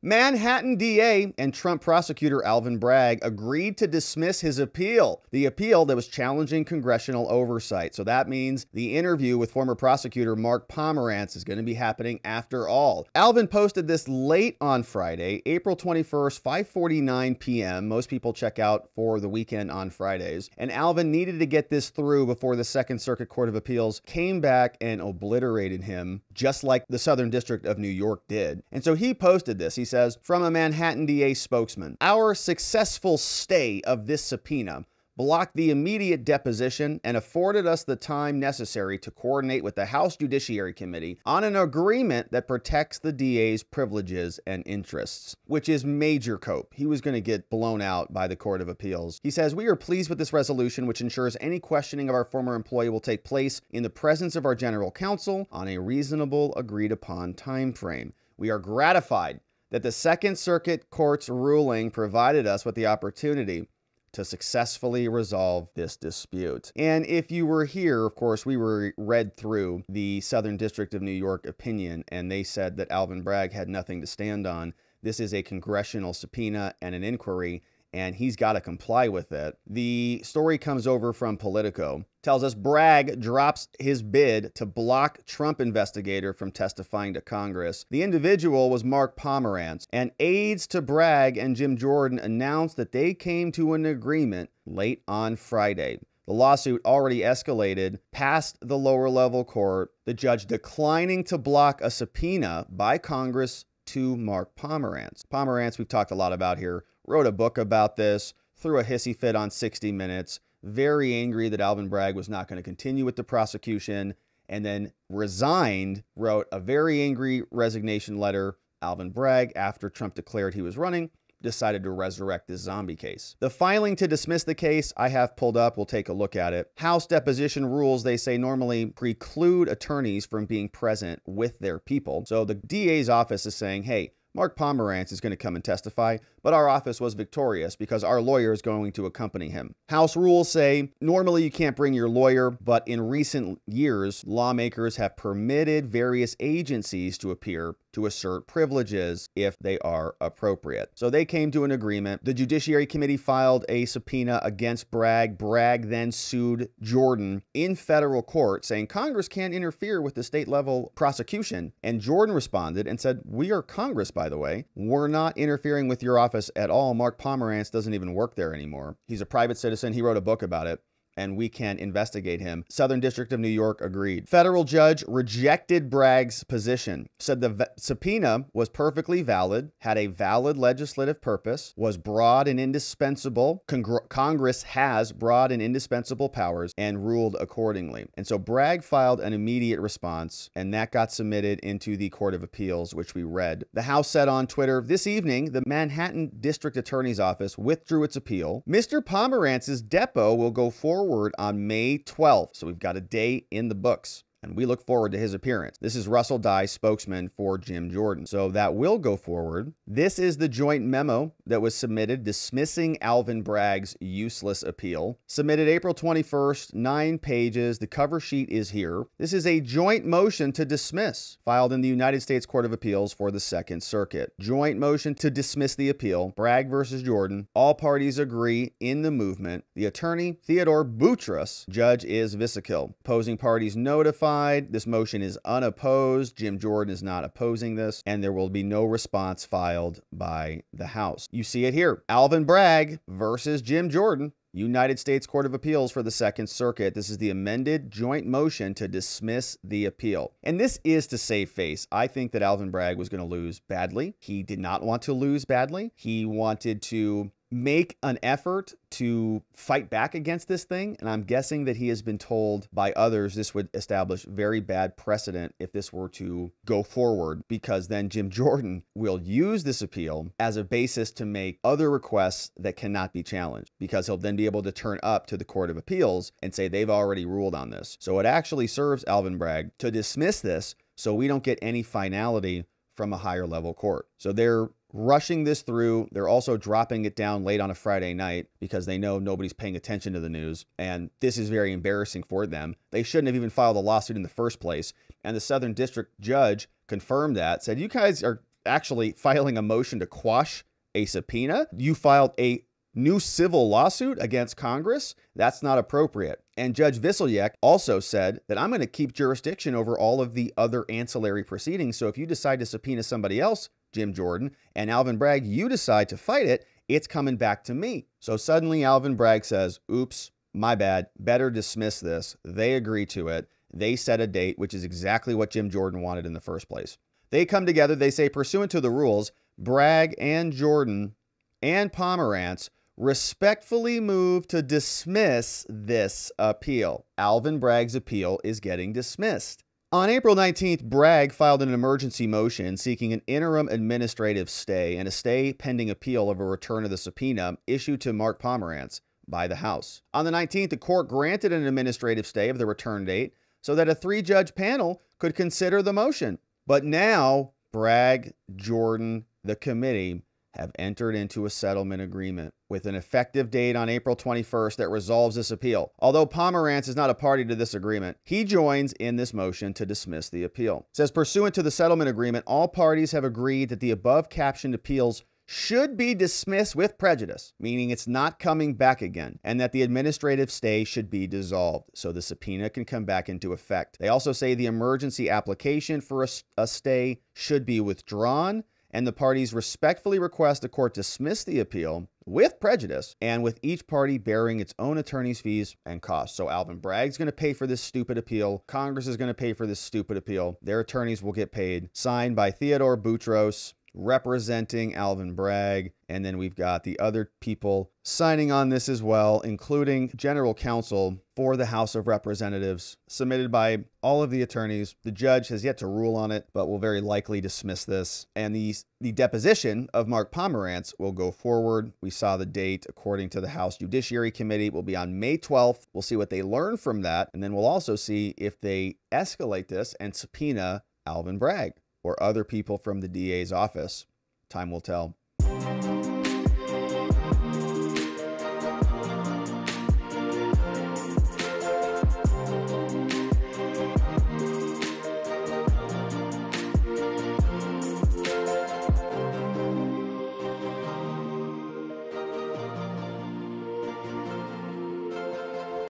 Manhattan DA and Trump prosecutor Alvin Bragg agreed to dismiss his appeal, the appeal that was challenging congressional oversight. So that means the interview with former prosecutor Mark Pomerantz is going to be happening after all. Alvin posted this late on Friday, April 21st, 5:49 p.m. Most people check out for the weekend on Fridays. And Alvin needed to get this through before the Second Circuit Court of Appeals came back and obliterated him, just like the Southern District of New York did. And so he posted this. He says, from a Manhattan DA spokesman, our successful stay of this subpoena blocked the immediate deposition and afforded us the time necessary to coordinate with the House Judiciary Committee on an agreement that protects the DA's privileges and interests, which is major cope. He was going to get blown out by the Court of Appeals. He says, we are pleased with this resolution, which ensures any questioning of our former employee will take place in the presence of our general counsel on a reasonable, agreed upon time frame. We are gratified that the Second Circuit Court's ruling provided us with the opportunity to successfully resolve this dispute. And if you were here, of course, we read through the Southern District of New York opinion, and they said that Alvin Bragg had nothing to stand on. This is a congressional subpoena and an inquiry, and he's got to comply with it. The story comes over from Politico. Tells us Bragg drops his bid to block Trump investigator from testifying to Congress. The individual was Mark Pomerantz, and aides to Bragg and Jim Jordan announced that they came to an agreement late on Friday. The lawsuit already escalated past the lower level court, the judge declining to block a subpoena by Congress to Mark Pomerantz. Pomerantz, we've talked a lot about here, wrote a book about this, threw a hissy fit on 60 Minutes, very angry that Alvin Bragg was not going to continue with the prosecution, and then resigned, wrote a very angry resignation letter. Alvin Bragg, after Trump declared he was running, decided to resurrect this zombie case. The filing to dismiss the case I have pulled up. We'll take a look at it. House deposition rules, they say, normally preclude attorneys from being present with their people. So the DA's office is saying, hey, Mark Pomerantz is going to come and testify, but our office was victorious because our lawyer is going to accompany him. House rules say normally you can't bring your lawyer, but in recent years, lawmakers have permitted various agencies to appear to assert privileges if they are appropriate. So they came to an agreement. The Judiciary Committee filed a subpoena against Bragg. Bragg then sued Jordan in federal court, saying Congress can't interfere with the state level prosecution. And Jordan responded and said, we are Congress, by the way. We're not interfering with your office at all. Mark Pomerantz doesn't even work there anymore. He's a private citizen. He wrote a book about it, and we can investigate him. Southern District of New York agreed. Federal judge rejected Bragg's position, said the subpoena was perfectly valid, had a valid legislative purpose, was broad and indispensable. Congress has broad and indispensable powers, and ruled accordingly. And so Bragg filed an immediate response, and that got submitted into the Court of Appeals, which we read. The House said on Twitter, this evening, the Manhattan District Attorney's Office withdrew its appeal. Mr. Pomerantz's depo will go forward on May 12th. So we've got a day in the books, and we look forward to his appearance. This is Russell Dye, spokesman for Jim Jordan. So that will go forward. This is the joint memo that was submitted dismissing Alvin Bragg's useless appeal. Submitted April 21st, 9 pages. The cover sheet is here. This is a joint motion to dismiss, filed in the United States Court of Appeals for the Second Circuit. Joint motion to dismiss the appeal, Bragg versus Jordan. All parties agree in the movement. The attorney, Theodore Boutros. Judge is Visikill. Opposing parties notified. This motion is unopposed. Jim Jordan is not opposing this, and there will be no response filed by the House. You see it here. Alvin Bragg versus Jim Jordan. United States Court of Appeals for the Second Circuit. This is the amended joint motion to dismiss the appeal. And this is to save face. I think that Alvin Bragg was going to lose badly. He did not want to lose badly. He wanted to make an effort to fight back against this thing. And I'm guessing that he has been told by others this would establish very bad precedent if this were to go forward, because then Jim Jordan will use this appeal as a basis to make other requests that cannot be challenged, because he'll then be able to turn up to the Court of Appeals and say they've already ruled on this. So it actually serves Alvin Bragg to dismiss this so we don't get any finality from a higher level court. So they're rushing this through. They're also dropping it down late on a Friday night because they know nobody's paying attention to the news. And this is very embarrassing for them. They shouldn't have even filed a lawsuit in the first place. And the Southern District judge confirmed that, said, you guys are actually filing a motion to quash a subpoena. You filed a new civil lawsuit against Congress. That's not appropriate. And Judge Viselyek also said that I'm going to keep jurisdiction over all of the other ancillary proceedings. So if you decide to subpoena somebody else, Jim Jordan, and Alvin Bragg, you decide to fight it, it's coming back to me. So suddenly Alvin Bragg says, oops, my bad, better dismiss this. They agree to it. They set a date, which is exactly what Jim Jordan wanted in the first place. They come together. They say, pursuant to the rules, Bragg and Jordan and Pomerantz respectfully move to dismiss this appeal. Alvin Bragg's appeal is getting dismissed. On April 19th, Bragg filed an emergency motion seeking an interim administrative stay and a stay pending appeal of a return of the subpoena issued to Mark Pomerantz by the House. On the 19th, the court granted an administrative stay of the return date so that a 3-judge panel could consider the motion. But now, Bragg, Jordan, the committee have entered into a settlement agreement with an effective date on April 21st that resolves this appeal. Although Pomerantz is not a party to this agreement, he joins in this motion to dismiss the appeal. It says, pursuant to the settlement agreement, all parties have agreed that the above captioned appeals should be dismissed with prejudice, meaning it's not coming back again, and that the administrative stay should be dissolved so the subpoena can come back into effect. They also say the emergency application for a stay should be withdrawn, and the parties respectfully request the court dismiss the appeal with prejudice and with each party bearing its own attorney's fees and costs. So Alvin Bragg's going to pay for this stupid appeal. Congress is going to pay for this stupid appeal. Their attorneys will get paid. Signed by Theodore Boutros, representing Alvin Bragg. And then we've got the other people signing on this as well, including general counsel for the House of Representatives, submitted by all of the attorneys. The judge has yet to rule on it, but will very likely dismiss this. And the deposition of Mark Pomerantz will go forward. We saw the date, according to the House Judiciary Committee, will be on May 12th. We'll see what they learn from that. And then we'll also see if they escalate this and subpoena Alvin Bragg or other people from the DA's office. Time will tell.